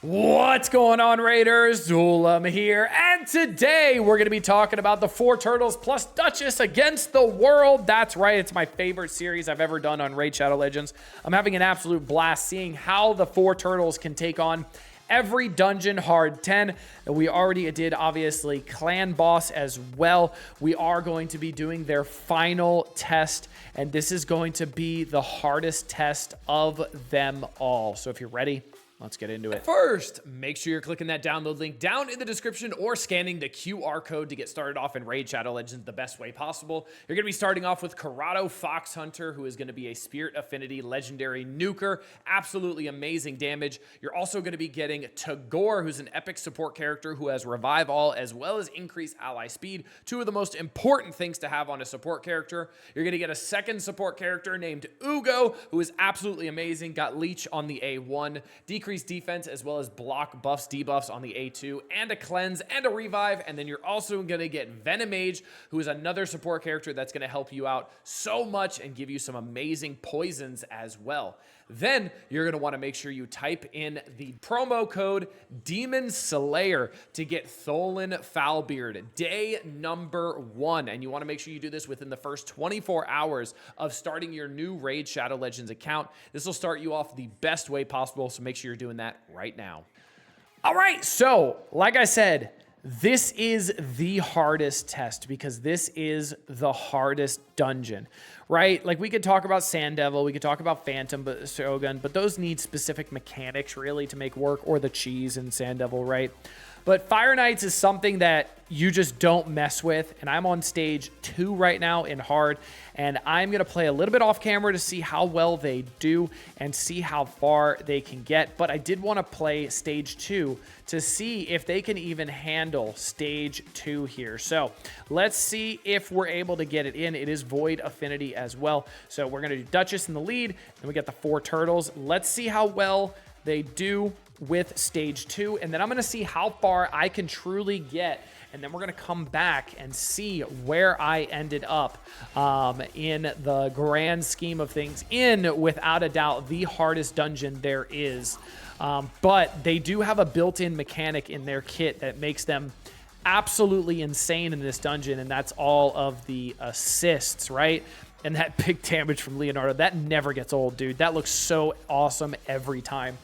What's going on, Raiders? Zulum here, and today we're going to be talking about the Four Turtles plus Duchess against the world. That's right, it's my favorite series I've ever done on Raid Shadow Legends. I'm having an absolute blast seeing how the Four Turtles can take on every dungeon hard 10. We already did, obviously, clan boss as well. We are going to be doing their final test, and this is going to be the hardest test of them all. So if you're ready, let's get into it. First, make sure you're clicking that download link down in the description or scanning the QR code to get started off in Raid Shadow Legends the best way possible. You're going to be starting off with Corrado Fox Hunter, who is going to be a Spirit Affinity legendary nuker. Absolutely amazing damage. You're also going to be getting Tagore, who's an epic support character who has Revive All as well as increased ally speed. Two of the most important things to have on a support character. You're going to get a second support character named Ugo, who is absolutely amazing. Got Leech on the A1, decreased defense as well as block buffs, debuffs on the A2, and a cleanse and a revive. And then you're also going to get Venomage, who is another support character that's going to help you out so much and give you some amazing poisons as well. Then you're going to want to make sure you type in the promo code Demon Slayer to get Tholen Foulbeard day number 1. And you want to make sure you do this within the first 24 hours of starting your new Raid Shadow Legends account. This will start you off the best way possible, so make sure you're doing that right now. All right, so like I said, this is the hardest test because this is the hardest dungeon, right? Like we could talk about Sand Devil, we could talk about Phantom Shogun, but those need specific mechanics really to make work, or the cheese in Sand Devil, right? But Fire Knights is something that you just don't mess with, and I'm on stage 2 right now in hard, and I'm going to play a little bit off camera to see how well they do and see how far they can get. But I did want to play stage 2 to see if they can even handle stage 2 here. So let's see if we're able to get it in. It is Void Affinity as well. So we're going to do Duchess in the lead, and we got the 4 Turtles. Let's see how well they do with stage 2, and then I'm going to see how far I can truly get, and then we're going to come back and see where I ended up in the grand scheme of things, in without a doubt the hardest dungeon there is. But they do have a built-in mechanic in their kit that makes them absolutely insane in this dungeon, and that's all of the assists, right? And that big damage from Leonardo, that never gets old, dude. That looks so awesome every time.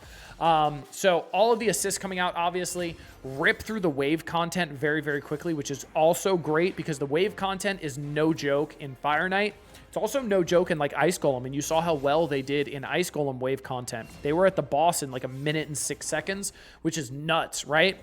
So all of the assists coming out, obviously, rip through the wave content very, very quickly, which is also great because the wave content is no joke in Fire Knight. It's also no joke in like Ice Golem, and you saw how well they did in Ice Golem wave content. They were at the boss in like 1 minute and 6 seconds, which is nuts, right?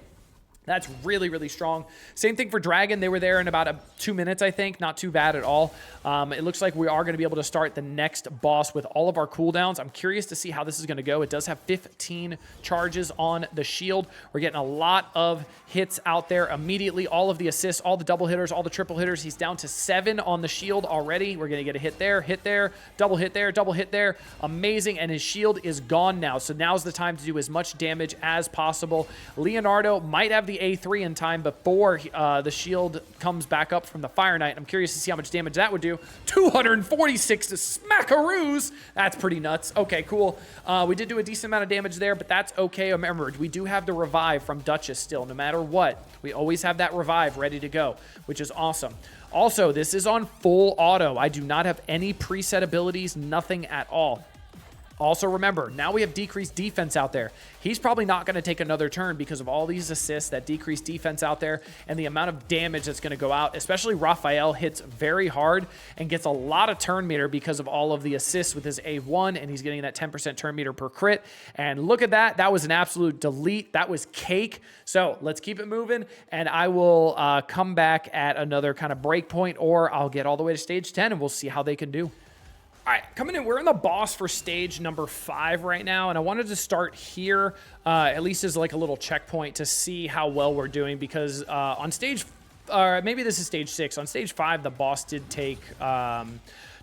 That's really, really strong. Same thing for Dragon. They were there in about 2 minutes, I think. Not too bad at all. It looks like we are going to be able to start the next boss with all of our cooldowns. I'm curious to see how this is going to go. It does have 15 charges on the shield. We're getting a lot of hits out there immediately. All of the assists, all the double hitters, all the triple hitters. He's down to 7 on the shield already. We're going to get a hit there, double hit there, double hit there. Amazing. And his shield is gone now. So now's the time to do as much damage as possible. Leonardo might have the A3 in time before the shield comes back up from the Fire Knight. I'm curious to see how much damage that would do. 246 smackaroos. That's pretty nuts. Okay, cool. We did do a decent amount of damage there, but that's okay. Remember, we do have the revive from Duchess still. No matter what, we always have that revive ready to go, which is awesome. Also, this is on full auto. I do not have any preset abilities, nothing at all. Also, remember, now we have decreased defense out there. He's probably not going to take another turn because of all these assists, that decreased defense out there, and the amount of damage that's going to go out. Especially Raphael hits very hard and gets a lot of turn meter because of all of the assists with his A1, and he's getting that 10% turn meter per crit. And look at that. That was an absolute delete. That was cake. So let's keep it moving, and I will come back at another kind of break point, or I'll get all the way to stage 10, and we'll see how they can do. All right, coming in, we're in the boss for stage number 5 right now, and I wanted to start here, at least as like a little checkpoint to see how well we're doing, because on stage, maybe this is stage 6. On stage 5, the boss did take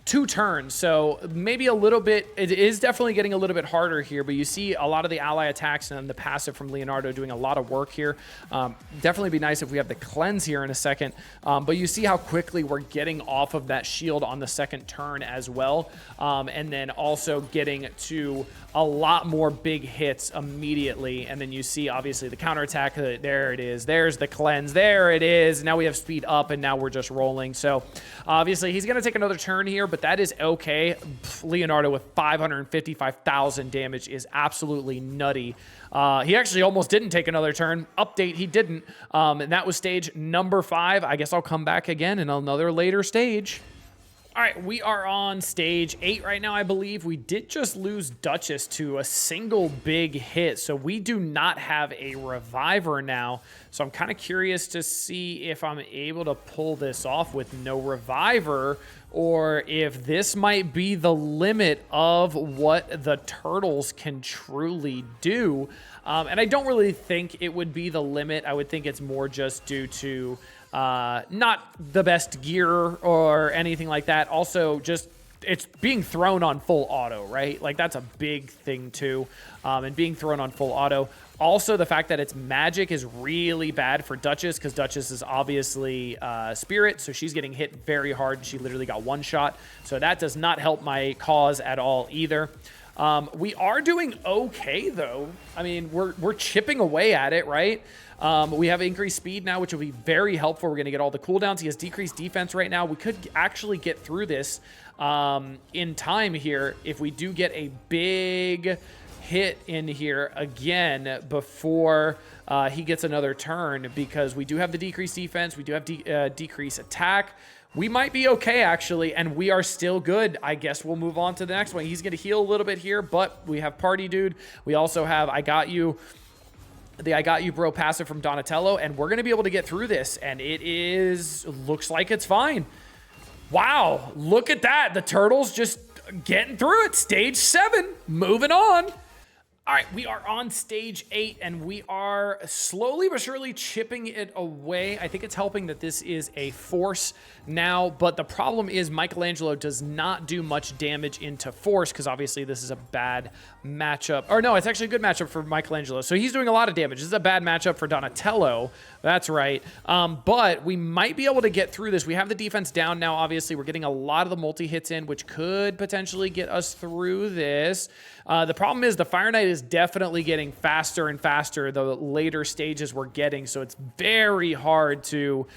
2 turns. So maybe a little bit, it is definitely getting a little bit harder here, but you see a lot of the ally attacks and the passive from Leonardo doing a lot of work here. Definitely be nice if we have the cleanse here in a second. But you see how quickly we're getting off of that shield on the second turn as well. And then also getting to a lot more big hits immediately. And then you see obviously the counterattack. There it is. There's the cleanse. There it is. Now we have speed up and now we're just rolling. So obviously he's going to take another turn here, but that is okay. Leonardo with 555,000 damage is absolutely nutty. He actually almost didn't take another turn. Update, he didn't. And that was stage number 5. I guess I'll come back again in another later stage. All right, we are on stage 8 right now, I believe. We did just lose Duchess to a single big hit, so we do not have a reviver now. So I'm kind of curious to see if I'm able to pull this off with no reviver, or if this might be the limit of what the turtles can truly do. And I don't really think it would be the limit. I would think it's more just due to not the best gear or anything like that. Also, just it's being thrown on full auto, right? Like that's a big thing too. And being thrown on full auto. Also, the fact that it's magic is really bad for Duchess because Duchess is obviously spirit, so she's getting hit very hard. She literally got 1 shot, so that does not help my cause at all either. We are doing okay though. I mean, we're chipping away at it, right? We have increased speed now, which will be very helpful. We're going to get all the cooldowns. He has decreased defense right now. We could actually get through this in time here if we do get a big hit in here again before he gets another turn, because we do have the decreased defense. We do have decreased attack. We might be okay, actually, and we are still good. I guess we'll move on to the next one. He's going to heal a little bit here, but we have Party Dude. We also have I Got You, the I Got You Bro passive from Donatello, and we're going to be able to get through this, and looks like it's fine. Wow, look at that. The turtles just getting through it. Stage 7, moving on. All right, we are on stage 8, and we are slowly but surely chipping it away. I think it's helping that this is a force now, but the problem is Michelangelo does not do much damage into force because obviously this is a bad matchup. Or no, it's actually a good matchup for Michelangelo. So he's doing a lot of damage. This is a bad matchup for Donatello. That's right. But we might be able to get through this. We have the defense down now, obviously. We're getting a lot of the multi-hits in, which could potentially get us through this. The problem is the Fire Knight is definitely getting faster and faster the later stages we're getting, so it's very hard to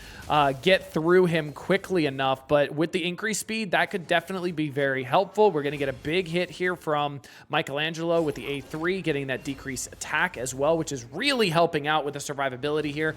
get through him quickly enough, but with the increased speed, that could definitely be very helpful. We're going to get a big hit here from Michelangelo with the A3, getting that decreased attack as well, which is really helping out with the survivability here.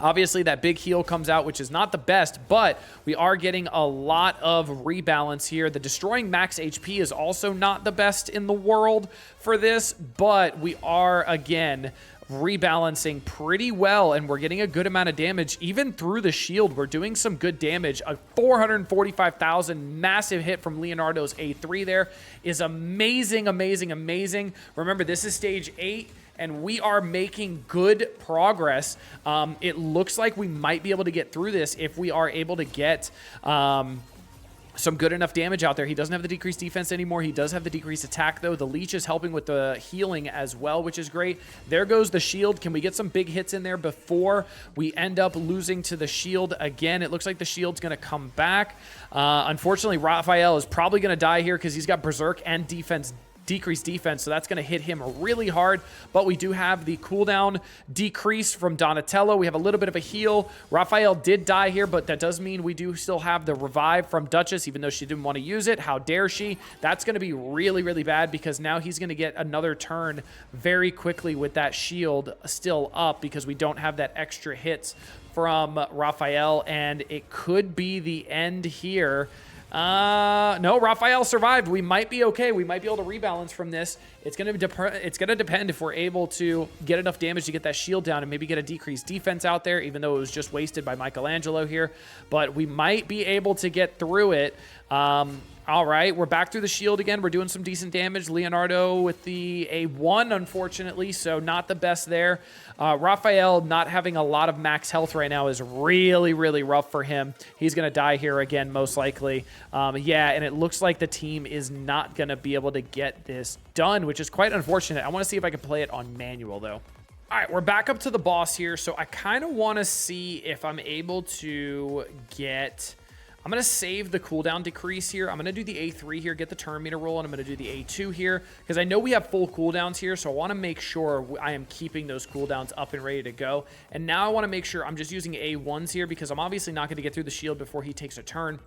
Obviously, that big heal comes out, which is not the best, but we are getting a lot of rebalance here. The destroying max HP is also not the best in the world for this, but we are, again, rebalancing pretty well, and we're getting a good amount of damage. Even through the shield, we're doing some good damage. A 445,000 massive hit from Leonardo's A3 there is amazing, amazing, amazing. Remember, this is stage 8. And we are making good progress. It looks like we might be able to get through this if we are able to get some good enough damage out there. He doesn't have the decreased defense anymore. He does have the decreased attack, though. The leech is helping with the healing as well, which is great. There goes the shield. Can we get some big hits in there before we end up losing to the shield again? It looks like the shield's going to come back. Unfortunately, Raphael is probably going to die here because he's got berserk and decreased defense, so that's going to hit him really hard. But we do have the cooldown decrease from Donatello. We have a little bit of a heal. Raphael did die here, but that does mean we do still have the revive from Duchess, even though she didn't want to use it. How dare she? That's going to be really, really bad because now he's going to get another turn very quickly with that shield still up because we don't have that extra hits from Raphael, and it could be the end here. No, Raphael survived. We might be okay. We might be able to rebalance from this. It's gonna depend if we're able to get enough damage to get that shield down and maybe get a decreased defense out there, even though it was just wasted by Michelangelo here. But we might be able to get through it. All right, we're back through the shield again. We're doing some decent damage. Leonardo with the A1, unfortunately, so not the best there. Raphael not having a lot of max health right now is really, really rough for him. He's going to die here again, most likely. Yeah, and it looks like the team is not going to be able to get this done, which is quite unfortunate. I want to see if I can play it on manual, though. All right, we're back up to the boss here, so I kind of want to see if I'm able to get... I'm going to save the cooldown decrease here. I'm going to do the A3 here, get the turn meter roll, and I'm going to do the A2 here because I know we have full cooldowns here, so I want to make sure I am keeping those cooldowns up and ready to go. And now I want to make sure I'm just using A1s here because I'm obviously not going to get through the shield before he takes a turn.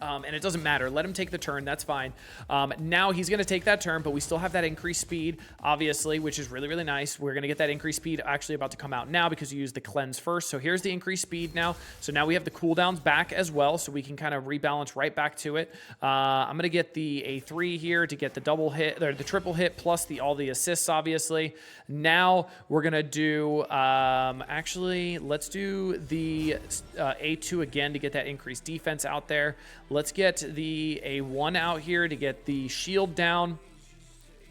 And it doesn't matter. Let him take the turn. That's fine. Now he's going to take that turn, but we still have that increased speed, obviously, which is really, really nice. We're going to get that increased speed actually about to come out now because you used the cleanse first. So here's the increased speed now. So now we have the cooldowns back as well, so we can kind of rebalance right back to it. I'm going to get the A3 here to get the double hit, or the triple hit, plus all the assists, obviously. Now we're going to do, actually, let's do the A2 again to get that increased defense out there. Let's get the A1 out here to get the shield down.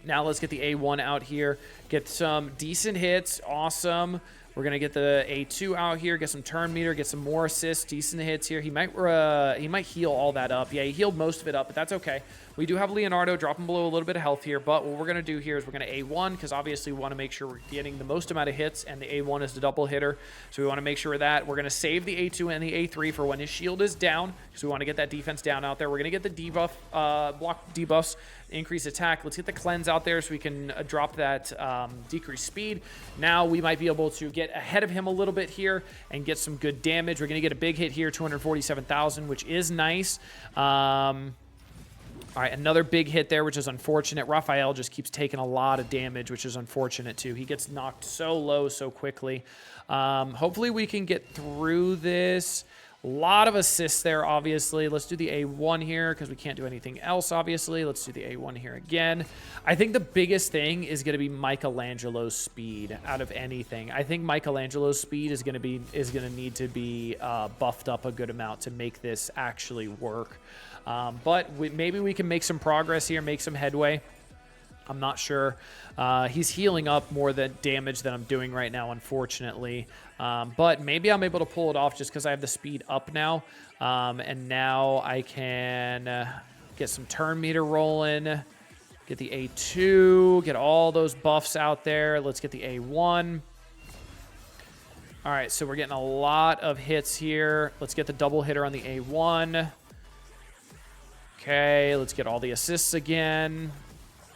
Now let's get the A1 out here. Get some decent hits. Awesome. We're going to get the A2 out here, get some turn meter, get some more assists, decent hits here. He might heal all that up. Yeah, he healed most of it up, but that's okay. We do have Leonardo dropping below a little bit of health here, but what we're going to do here is we're going to A1 because obviously we want to make sure we're getting the most amount of hits, and the A1 is the double hitter, so we want to make sure of that. We're going to save the A2 and the A3 for when his shield is down because we want to get that defense down out there. We're going to get the debuff, block debuffs, increase attack. Let's get the cleanse out there so we can drop that decreased speed. Now we might be able to get ahead of him a little bit here and get some good damage. We're going to get a big hit here, 247,000, which is nice. All right, another big hit there, which is unfortunate. Raphael just keeps taking a lot of damage, which is unfortunate too. He gets knocked so low so quickly. Hopefully we can get through this. A lot of assists there, obviously. Let's do the A1 here because we can't do anything else, obviously. Let's do the A1 here again. I think the biggest thing is going to be Michelangelo's speed out of anything. I think Michelangelo's speed is going to need to be buffed up a good amount to make this actually work. But maybe we can make some progress here, make some headway. I'm not sure. He's healing up more than damage than I'm doing right now, unfortunately. But maybe I'm able to pull it off just because I have the speed up now. And now I can get some turn meter rolling, get the A2, get all those buffs out there. Let's get the A1. All right, so we're getting a lot of hits here. Let's get the double hitter on the A1. Okay, let's get all the assists again.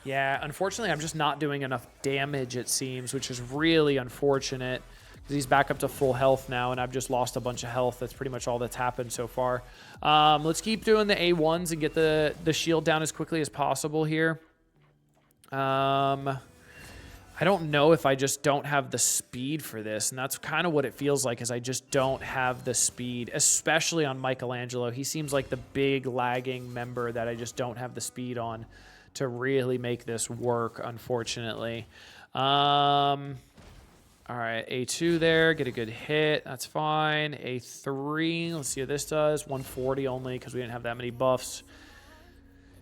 Yeah, unfortunately, I'm just not doing enough damage, it seems, which is really unfortunate because he's back up to full health now, and I've just lost a bunch of health. That's pretty much all that's happened so far. Let's keep doing the A1s and get the shield down as quickly as possible here. I don't know if I just don't have the speed for this, and that's kind of what it feels like, is I just don't have the speed, especially on Michelangelo. He seems like the big lagging member that I just don't have the speed on to really make this work, unfortunately. All right, A2 there, get a good hit. That's fine. A3, let's see what this does. 140 only because we didn't have that many buffs.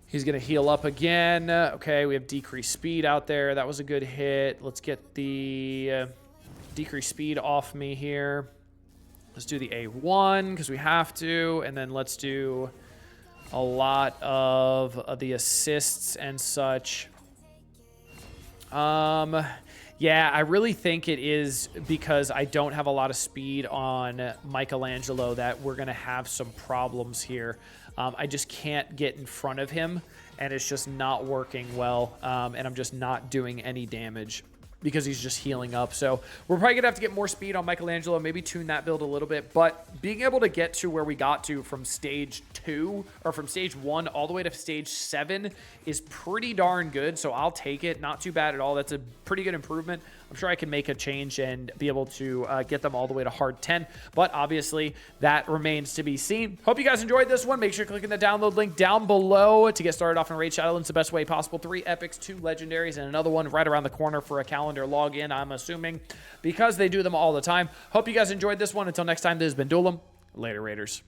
He's going to heal up again. Okay, we have decreased speed out there. That was a good hit. Let's get the decreased speed off me here. Let's do the A1 because we have to. And then let's do a lot of the assists and such. Yeah, I really think it is because I don't have a lot of speed on Michelangelo that we're going to have some problems here. I just can't get in front of him, and it's just not working well, and I'm just not doing any damage because he's just healing up. So we're probably gonna have to get more speed on Michelangelo, maybe tune that build a little bit, but being able to get to where we got to from stage 2 or from stage 1 all the way to stage 7 is pretty darn good. So I'll take it. Not too bad at all. That's a pretty good improvement. I'm sure I can make a change and be able to get them all the way to hard 10, but obviously that remains to be seen. Hope you guys enjoyed this one. Make sure to click the download link down below to get started off in Raid Shadowlands the best way possible. 3 epics, 2 legendaries, and another one right around the corner for a calendar login, I'm assuming, because they do them all the time. Hope you guys enjoyed this one. Until next time, this has been Duelim. Later, Raiders.